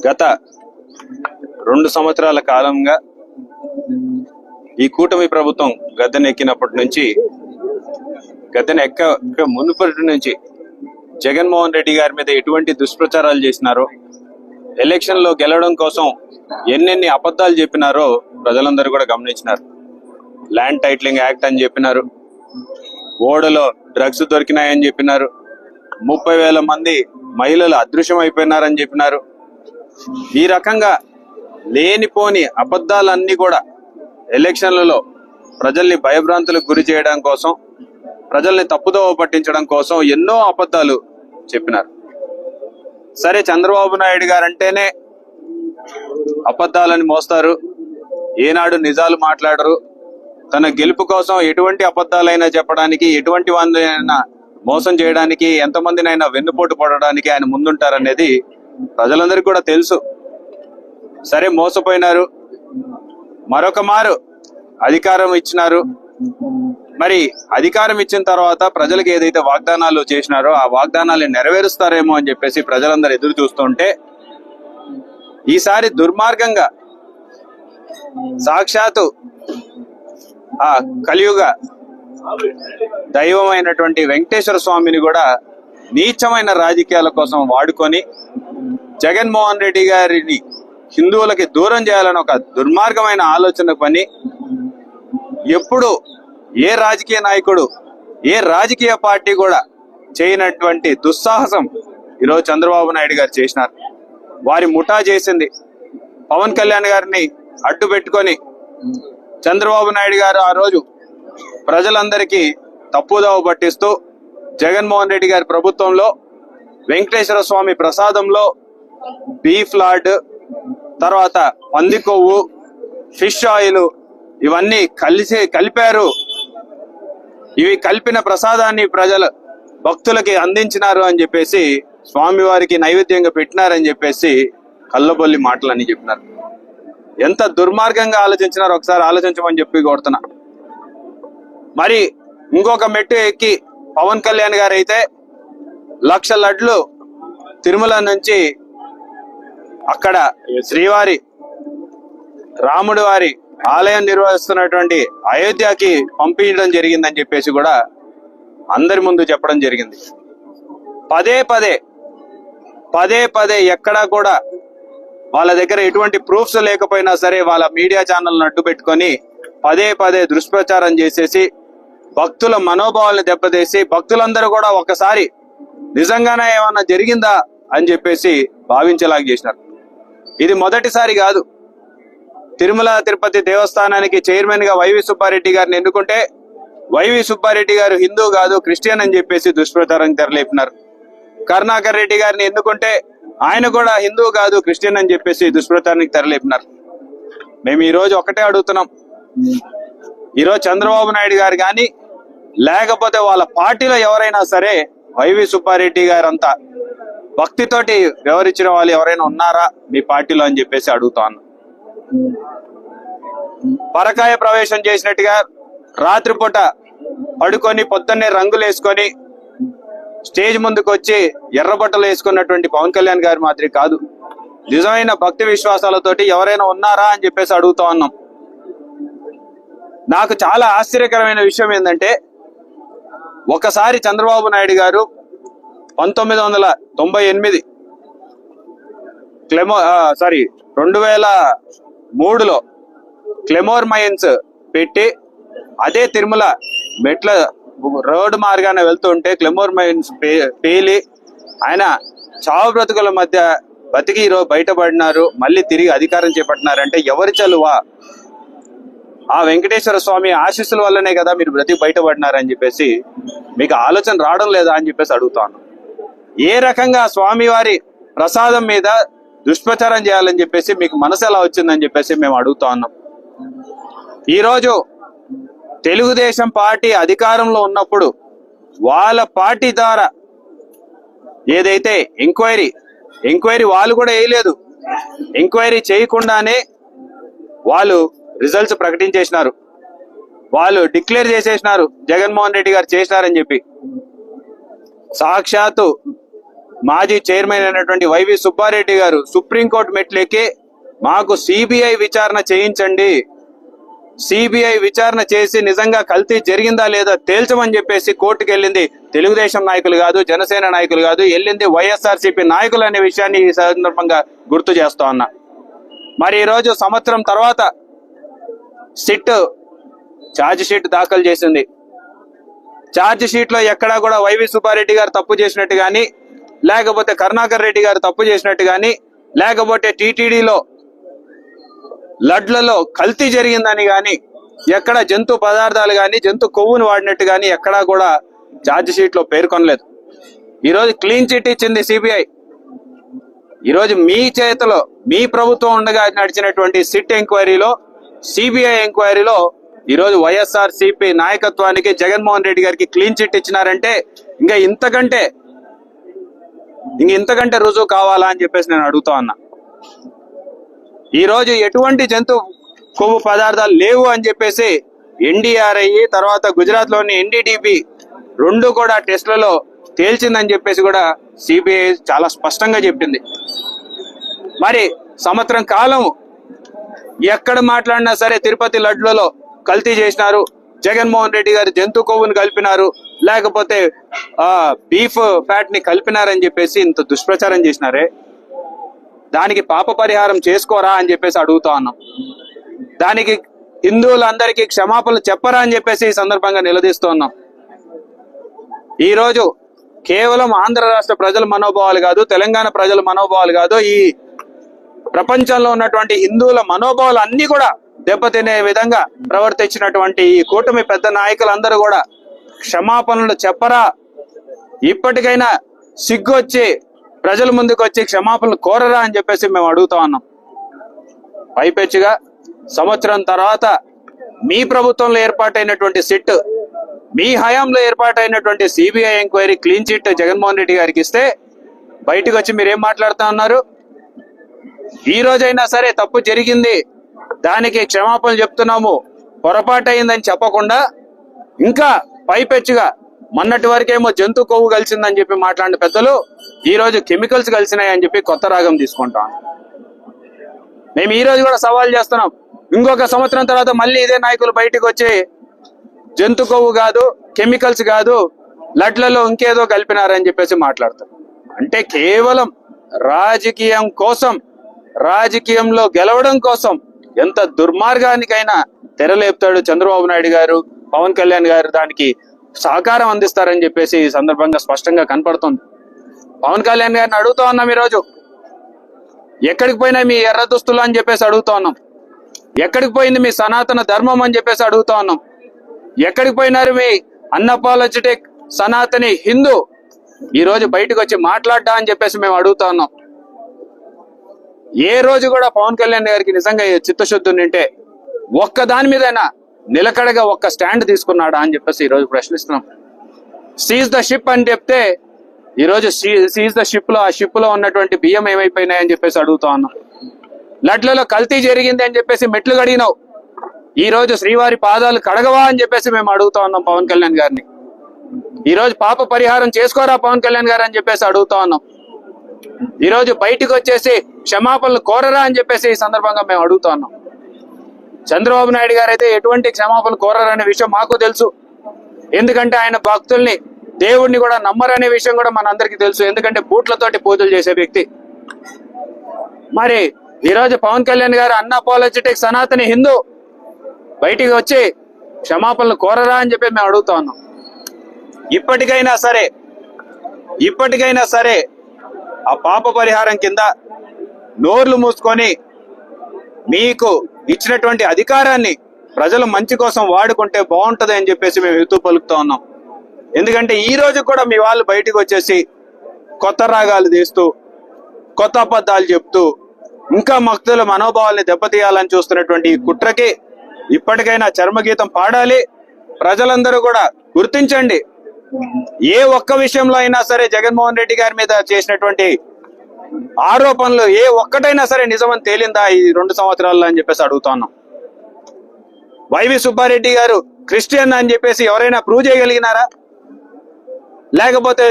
గత 2 సంవత్సరాల కాలంగా ఈ కూటమి ప్రభుత్వం గద్దెనెక్కినప్పటి నుంచి మునుపటి నుంచి జగన్మోహన్ రెడ్డి గారి మీద ఎటువంటి దుష్ప్రచారాలు చేసినారో, ఎలక్షన్ లో గెలవడం కోసం ఎన్నెన్ని అబద్ధాలు చెప్పినారో ప్రజలందరూ కూడా గమనించినారు. ల్యాండ్ టైటిలింగ్ యాక్ట్ అని చెప్పినారు, ఓడలో డ్రగ్స్ దొరికినాయని చెప్పినారు, 30,000 మంది మహిళలు అదృశ్యం అయిపోయినారని చెప్పినారు. ఈ రకంగా లేనిపోని అబద్ధాలన్నీ కూడా ఎలక్షన్లలో ప్రజల్ని భయభ్రాంతులకు గురి చేయడం కోసం, ప్రజల్ని తప్పుదోవ పట్టించడం కోసం ఎన్నో అబద్ధాలు చెప్పినారు. సరే, చంద్రబాబు నాయుడు గారు అంటేనే అబద్ధాలని మోస్తారు, ఏనాడు నిజాలు మాట్లాడరు. తన గెలుపు కోసం ఎటువంటి అబద్ధాలైనా చెప్పడానికి, ఎటువంటి వారినైనా మోసం చేయడానికి, ఎంతమందినైనా వెన్నుపోటు పడడానికి ఆయన ముందుంటారనేది ప్రజలందరికీ కూడా తెలుసు. సరే, మోసపోయినారు, మరొక మారు అధికారం ఇచ్చినారు. మరి అధికారం ఇచ్చిన తర్వాత ప్రజలకు ఏదైతే వాగ్దానాలు చేసినారో ఆ వాగ్దానాలు నెరవేరుస్తారేమో అని చెప్పేసి ప్రజలందరూ ఎదురు చూస్తుంటే, ఈసారి దుర్మార్గంగా సాక్షాత్తు ఆ కలియుగ దైవమైనటువంటి వెంకటేశ్వర స్వామిని కూడా నీచమైన రాజకీయాల కోసం వాడుకొని జగన్మోహన్ రెడ్డి గారిని హిందువులకి దూరం చేయాలని ఒక దుర్మార్గమైన ఆలోచన పని ఎప్పుడు ఏ రాజకీయ నాయకుడు, ఏ రాజకీయ పార్టీ కూడా చేయనటువంటి దుస్సాహసం ఈరోజు చంద్రబాబు నాయుడు గారు చేసినారు. వారి ముఠా చేసింది. పవన్ కళ్యాణ్ గారిని అడ్డు పెట్టుకొని చంద్రబాబు నాయుడు గారు ఆ రోజు ప్రజలందరికీ తప్పుదోవ పట్టిస్తూ జగన్మోహన్ రెడ్డి గారి ప్రభుత్వంలో వెంకటేశ్వర స్వామి ప్రసాదంలో బీఫ్ లార్డ్, తర్వాత పంది కొవ్వు, ఫిష్ ఆయిల్ ఇవన్నీ కలిపారు. ఇవి కలిపిన ప్రసాదాన్ని ప్రజలు భక్తులకి అందించినారు అని చెప్పేసి, స్వామివారికి నైవేద్యంగా పెట్టినారని చెప్పేసి కల్లబొల్లి మాటలని చెప్పినారు. ఎంత దుర్మార్గంగా ఆలోచించినారో ఒకసారి ఆలోచించమని చెప్పి కోరుతున్నా. మరి ఇంకొక మెట్టు ఎక్కి పవన్ కళ్యాణ్ గారు అయితే 1,00,000 లడ్లు తిరుమల నుంచి అక్కడ శ్రీవారి రాముడి వారి ఆలయం నిర్వహిస్తున్నటువంటి అయోధ్యకి పంపించడం జరిగిందని చెప్పేసి కూడా అందరి ముందు చెప్పడం జరిగింది. పదే పదే ఎక్కడా కూడా వాళ్ళ దగ్గర ఎటువంటి ప్రూఫ్స్ లేకపోయినా సరే వాళ్ళ మీడియా ఛానల్ను అడ్డు పెట్టుకొని పదే దుష్ప్రచారం చేసేసి భక్తుల మనోభావాలను దెబ్బతీసి భక్తులందరూ కూడా ఒకసారి నిజంగానే ఏమన్నా జరిగిందా అని చెప్పేసి భావించేలాగా చేసినారు. ఇది మొదటిసారి కాదు. తిరుమల తిరుపతి దేవస్థానానికి చైర్మన్ గా వైవి సుబ్బారెడ్డి గారిని ఎన్నుకుంటే వైవి సుబ్బారెడ్డి గారు హిందూ కాదు క్రిస్టియన్ అని చెప్పేసి దుష్ప్రచారం తెరలేపినారు. కరుణాకర్ రెడ్డి గారిని ఎన్నుకుంటే ఆయన కూడా హిందూ కాదు క్రిస్టియన్ అని చెప్పేసి దుష్ప్రచారానికి తెరలేపినారు. మేము ఈ రోజు ఒకటే అడుగుతున్నాం, ఈరోజు చంద్రబాబు నాయుడు గారు కానీ లేకపోతే వాళ్ళ పార్టీలో ఎవరైనా సరే వైవి సుబ్బారెడ్డి గారు అంతా భక్తితోటి వ్యవహరించిన వాళ్ళు ఎవరైనా ఉన్నారా మీ పార్టీలో అని చెప్పేసి అడుగుతాను. పరకాయ ప్రవేశం చేసినట్టుగా రాత్రిపూట పడుకొని పొద్దున్నే రంగులు వేసుకొని స్టేజ్ ముందుకు వచ్చి ఎర్రబట్టలు వేసుకున్నటువంటి పవన్ కళ్యాణ్ గారి మాదిరి కాదు. నిజమైన భక్తి విశ్వాసాలతోటి ఎవరైనా ఉన్నారా అని చెప్పేసి అడుగుతా ఉన్నాం. నాకు చాలా ఆశ్చర్యకరమైన విషయం ఏంటంటే, ఒకసారి చంద్రబాబు నాయుడు గారు 1998 2003లో క్లెమోర్ మైన్స్ పెట్టి అదే తిరుమల మెట్ల రోడ్డు మార్గాన వెళ్తుంటే క్లెమోర్ మైన్స్ పేలి ఆయన చావు బ్రతుకుల మధ్య బతికి ఈరోజు బయటపడినారు. మళ్ళీ తిరిగి అధికారం చేపట్టినారంటే ఎవరి చలువా? ఆ వెంకటేశ్వర స్వామి ఆశీస్సుల వల్లనే కదా మీరు బ్రతికి బయటపడినారని చెప్పేసి మీకు ఆలోచన రావడం లేదా అని చెప్పేసి అడుగుతాను. ఏ రకంగా స్వామివారి ప్రసాదం మీద దుష్ప్రచారం చేయాలని చెప్పేసి మీకు మనసు ఎలా వచ్చిందని చెప్పేసి మేము అడుగుతా ఉన్నాం. ఈరోజు తెలుగుదేశం పార్టీ అధికారంలో ఉన్నప్పుడు వాళ్ళ పార్టీ ద్వారా ఏదైతే ఎంక్వైరీ వాళ్ళు కూడా వేయలేదు. ఎంక్వైరీ చేయకుండానే వాళ్ళు రిజల్ట్స్ ప్రకటించేసినారు. వాళ్ళు డిక్లేర్ చేసేసినారు జగన్మోహన్ రెడ్డి గారు చేసినారని చెప్పి. సాక్షాత్తు మాజీ చైర్మన్ అయినటువంటి వైవి సుబ్బారెడ్డి గారు సుప్రీంకోర్టు మెట్లెక్కి మాకు సిబిఐ విచారణ చేయించండి, సిబిఐ విచారణ చేసి నిజంగా కల్తీ జరిగిందా లేదా తేల్చమని చెప్పేసి కోర్టుకు వెళ్ళింది తెలుగుదేశం నాయకులు కాదు, జనసేన నాయకులు కాదు, వెళ్ళింది వైఎస్ఆర్సీపీ నాయకులు అనే విషయాన్ని ఈ సందర్భంగా గుర్తు చేస్తా ఉన్నా. మరి ఈరోజు సంవత్సరం తర్వాత సిట్ ఛార్జ్ షీట్ దాఖలు చేసింది. ఛార్జ్ షీట్ లో ఎక్కడా కూడా వైవి సుబ్బారెడ్డి గారు తప్పు చేసినట్టు గాని, లేకపోతే కరుణాకర్ రెడ్డి గారు తప్పు చేసినట్టు గాని, లేకపోతే టీటీడీలో లడ్లలో కల్తీ జరిగిందని గాని, ఎక్కడ జంతు పదార్థాలు గాని జంతు కొవ్వును వాడినట్టు గాని ఎక్కడా కూడా ఛార్జ్ షీట్ లో పేర్కొనలేదు. ఈరోజు క్లీన్ చిట్ ఇచ్చింది సిబిఐ. ఈరోజు మీ చేతిలో మీ ప్రభుత్వం ఉండగా నడిచినటువంటి సిట్ ఎంక్వైరీలో, సిబిఐ ఎంక్వైరీలో ఈరోజు వైఎస్ఆర్సీపీ నాయకత్వానికి జగన్మోహన్ రెడ్డి గారికి క్లీన్ చిట్ ఇచ్చినారంటే ఇంకా ఇంతకంటే రుజువు కావాలా అని చెప్పేసి నేను అడుగుతా ఉన్నా. ఈ రోజు ఎటువంటి జంతు కొవ్వు పదార్థాలు లేవు అని చెప్పేసి ఎన్డీఆర్ఐ తర్వాత గుజరాత్ లోని ఎన్డీడీబీ రెండు కూడా టెస్టులలో తేల్చిందని చెప్పేసి కూడా సిబిఐ చాలా స్పష్టంగా చెప్పింది. మరి సంవత్సరం కాలం ఎక్కడ మాట్లాడినా సరే తిరుపతి లడ్లలో కల్తీ చేసినారు, జగన్మోహన్ రెడ్డి గారు జంతు కొవ్వును కలిపినారు, లేకపోతే బీఫ్ ఫ్యాట్ ని కలిపినారని చెప్పేసి ఇంత దుష్ప్రచారం చేసినారే, దానికి పాప పరిహారం చేసుకోరా అని చెప్పేసి అడుగుతా ఉన్నాం. దానికి హిందువులందరికీ క్షమాపణలు చెప్పరా అని చెప్పేసి ఈ సందర్భంగా నిలదీస్తూ ఉన్నాం. ఈ రోజు కేవలం ఆంధ్ర రాష్ట్ర ప్రజల మనోభావాలు కాదు, తెలంగాణ ప్రజల మనోభావాలు కాదు, ఈ ప్రపంచంలో ఉన్నటువంటి హిందువుల మనోభావాలు అన్ని కూడా దెబ్బతినే విధంగా ప్రవర్తించినటువంటి ఈ కూటమి పెద్ద నాయకులందరూ కూడా క్షమాపణలు చెప్పరా, ఇప్పటికైనా సిగ్గొచ్చి ప్రజల ముందుకు వచ్చి క్షమాపణలు కోరరా అని చెప్పేసి మేము అడుగుతా ఉన్నాం. పైపెచ్చుగా సంవత్సరం తర్వాత మీ ప్రభుత్వంలో ఏర్పాటైనటువంటి సిట్, మీ హయాంలో ఏర్పాటైనటువంటి CBI enquiry clean chit Jaganmohan Reddy గారికి ఇస్తే బయటకు వచ్చి మీరేం మాట్లాడుతా ఉన్నారు? ఈ రోజైనా సరే తప్పు జరిగింది, దానికి క్షమాపణలు చెప్తున్నాము, పొరపాటు అయిందని చెప్పకుండా ఇంకా పైపెచ్చుగా మొన్నటి వరకేమో జంతు కొవ్వు కలిసిందని చెప్పి మాట్లాడిన పెద్దలు ఈ రోజు కెమికల్స్ కలిసినాయని చెప్పి కొత్త రాగం తీసుకుంటాం. మేము ఈ రోజు కూడా సవాల్ చేస్తున్నాం, ఇంకొక సంవత్సరం తర్వాత మళ్ళీ ఇదే నాయకులు బయటకు వచ్చి జంతు కొవ్వు కాదు, కెమికల్స్ కాదు, లడ్లలో ఇంకేదో కలిపినారని చెప్పేసి మాట్లాడతారు. అంటే కేవలం రాజకీయం కోసం, రాజకీయంలో గెలవడం కోసం ఎంత దుర్మార్గానికైనా తెరలేపుతాడు చంద్రబాబు నాయుడు గారు, పవన్ కళ్యాణ్ గారు దానికి సహకారం అందిస్తారని చెప్పేసి ఈ సందర్భంగా స్పష్టంగా కనపడుతుంది. పవన్ కళ్యాణ్ గారిని అడుగుతా ఉన్నాం, ఈరోజు ఎక్కడికి పోయినా మీ ఎర్ర దుస్తులు అని చెప్పేసి అడుగుతా ఉన్నాం, ఎక్కడికి పోయింది మీ సనాతన ధర్మం అని చెప్పేసి అడుగుతా ఉన్నాం, ఎక్కడికి పోయినారు మీ అన్అపాలజెటిక్ సనాతని హిందూ, ఈ రోజు బయటకు వచ్చి మాట్లాడ్డా అని చెప్పేసి మేము అడుగుతా ఉన్నాం. ఏ రోజు కూడా పవన్ కళ్యాణ్ గారికి నిజంగా చిత్తశుద్ధి ఉంటే ఒక్క దాని మీదైనా నిలకడగా ఒక్క స్టాండ్ తీసుకున్నాడా అని చెప్పేసి ఈ రోజు ప్రశ్నిస్తున్నాం. సీజ్ ద షిప్ అని చెప్తే ఈ రోజు సీజ్ ద షిప్ లో, ఆ షిప్ లో ఉన్నటువంటి బియ్యం ఏమైపోయినాయని చెప్పేసి అడుగుతా ఉన్నాం. లడ్లలో కల్తీ జరిగింది అని చెప్పేసి మెట్లు కడిగినావు, ఈ రోజు శ్రీవారి పాదాలు కడగవా అని చెప్పేసి మేము అడుగుతా ఉన్నాం పవన్ కళ్యాణ్ గారిని. ఈ రోజు పాప పరిహారం చేసుకోరా పవన్ కళ్యాణ్ గారు అని చెప్పేసి అడుగుతా ఉన్నాం. ఈ రోజు బయటకు వచ్చేసి క్షమాపణలు కోరరా అని చెప్పేసి ఈ సందర్భంగా మేము అడుగుతా ఉన్నాం. చంద్రబాబు నాయుడు గారు అయితే ఎటువంటి క్షమాపణలు కోరరనే విషయం మాకు తెలుసు, ఎందుకంటే ఆయన భక్తుల్ని, దేవుడిని కూడా నమ్మరనే విషయం కూడా మనందరికీ తెలుసు, ఎందుకంటే బూట్లతోటి పూజలు చేసే వ్యక్తి. మరి ఈరోజు పవన్ కళ్యాణ్ గారు అన్అపాలజెటిక్ సనాతని హిందూ బయటికి వచ్చి క్షమాపణలు కోరరా అని చెప్పి మేము అడుగుతా ఉన్నాం. ఇప్పటికైనా సరే ఆ పాప పరిహారం కింద నోర్లు మూసుకొని మీకు ఇచ్చినటువంటి అధికారాన్ని ప్రజల మంచి కోసం వాడుకుంటే బాగుంటది అని చెప్పేసి మేము హితూ పలుకుతా ఉన్నాం. ఎందుకంటే ఈ రోజు కూడా మీ వాళ్ళు బయటకు వచ్చేసి కొత్త రాగాలు తీస్తూ, కొత్త అబద్ధాలు చెప్తూ, ఇంకా భక్తుల మనోభావాల్ని దెబ్బతీయాలని చూస్తున్నటువంటి ఈ కుట్రకి ఇప్పటికైనా చర్మగీతం పాడాలి. ప్రజలందరూ కూడా గుర్తించండి, ఏ ఒక్క విషయంలో అయినా సరే జగన్మోహన్ రెడ్డి గారి మీద చేసినటువంటి ఆరోపణలు ఏ ఒక్కటైనా సరే నిజమని తేలిందా ఈ 2 సంవత్సరాల్లో అని చెప్పేసి అడుగుతా ఉన్నాం. వైవి సుబ్బారెడ్డి గారు క్రిస్టియన్ అని చెప్పేసి ఎవరైనా ప్రూవ్ చేయగలిగినారా? లేకపోతే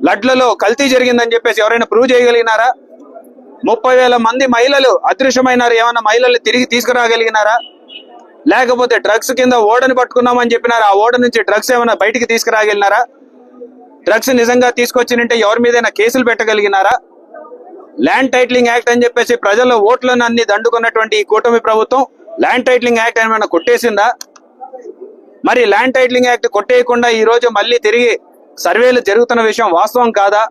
లడ్లలో కల్తీ జరిగిందని చెప్పేసి ఎవరైనా ప్రూవ్ చేయగలిగినారా? 30,000 మంది మహిళలు అదృశ్యమైనారు, ఏమన్నా మహిళలు తిరిగి తీసుకురాగలిగినారా? లేకపోతే డ్రగ్స్ కింద ఓడని పట్టుకున్నామని చెప్పినారు, ఆ ఓడ నుంచి డ్రగ్స్ ఏమైనా బయటికి తీసుకురాగలిగినారా? డ్రగ్స్ నిజంగా తీసుకొచ్చినంటే ఎవరి మీదైనా కేసులు పెట్టగలిగినారా? ల్యాండ్ టైటిలింగ్ యాక్ట్ అని చెప్పేసి ప్రజల ఓట్లను అన్ని దండుకున్నటువంటి ఈ కూటమి ప్రభుత్వం ల్యాండ్ టైటిలింగ్ యాక్ట్ ఏమైనా కొట్టేసిందా? మరి ల్యాండ్ టైటిలింగ్ యాక్ట్ కొట్టేయకుండా ఈ రోజు మళ్ళీ తిరిగి సర్వేలు జరుగుతున్న విషయం వాస్తవం కాదా?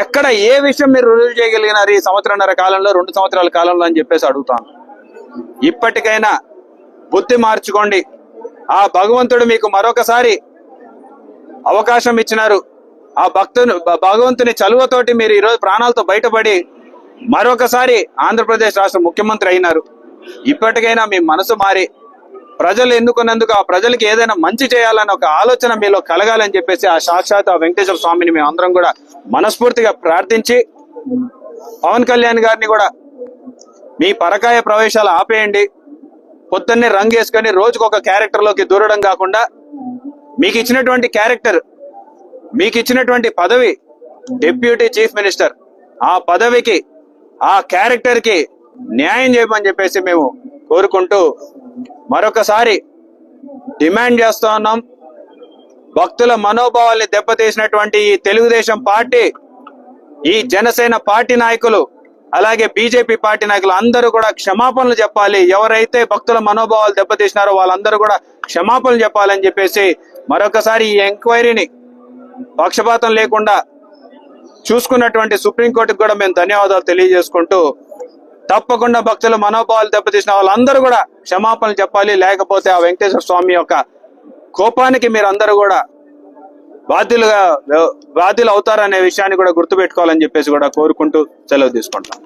ఎక్కడ ఏ విషయం మీరు రుజువు చేయగలిగినారు ఈ సంవత్సరాన్నర కాలంలో, 2 సంవత్సరాల కాలంలో అని చెప్పేసి అడుగుతాను. ఇప్పటికైనా బుద్ధి మార్చుకోండి. ఆ భగవంతుడు మీకు మరొకసారి అవకాశం ఇచ్చినారు. ఆ భగవంతుని చలువతోటి మీరు ఈరోజు ప్రాణాలతో బయటపడి మరొకసారి ఆంధ్రప్రదేశ్ రాష్ట్ర ముఖ్యమంత్రి అయినారు. ఇప్పటికైనా మీ మనసు మారి ప్రజలు ఎన్నుకున్నందుకు ఆ ప్రజలకి ఏదైనా మంచి చేయాలని ఒక ఆలోచన మీలో కలగాలని చెప్పేసి ఆ సాక్షాత్ ఆ వెంకటేశ్వర స్వామిని మేము అందరం కూడా మనస్ఫూర్తిగా ప్రార్థించి, పవన్ కళ్యాణ్ గారిని కూడా మీ పరకాయ ప్రవేశాలు ఆపేయండి. పొద్దున్నే రంగు వేసుకొని రోజుకొక క్యారెక్టర్లోకి దూరడం కాకుండా మీకు ఇచ్చినటువంటి క్యారెక్టర్, మీకు ఇచ్చినటువంటి పదవి డిప్యూటీ చీఫ్ మినిస్టర్, ఆ పదవికి ఆ క్యారెక్టర్ కి న్యాయం చేయమని చెప్పేసి మేము కోరుకుంటూ మరొకసారి డిమాండ్ చేస్తా ఉన్నాం. భక్తుల మనోభావాల్ని దెబ్బతీసినటువంటి ఈ తెలుగుదేశం పార్టీ, ఈ జనసేన పార్టీ నాయకులు, అలాగే బీజేపీ పార్టీ నాయకులు అందరూ కూడా క్షమాపణలు చెప్పాలి. ఎవరైతే భక్తుల మనోభావాలు దెబ్బతీసినారో వాళ్ళందరూ కూడా క్షమాపణలు చెప్పాలని చెప్పేసి మరొకసారి ఈ ఎంక్వైరీని పక్షపాతం లేకుండా చూసుకున్నటువంటి సుప్రీంకోర్టుకు కూడా మేము ధన్యవాదాలు తెలియజేసుకుంటూ, తప్పకుండా భక్తుల మనోభావాలు దెబ్బతీసిన వాళ్ళందరూ కూడా క్షమాపణలు చెప్పాలి. లేకపోతే ఆ వెంకటేశ్వర స్వామి యొక్క కోపానికి మీరు అందరూ కూడా బాధ్యులు అవుతారనే విషయాన్ని కూడా గుర్తుపెట్టుకోవాలని చెప్పేసి కూడా కోరుకుంటూ సెలవు తీసుకుంటాం.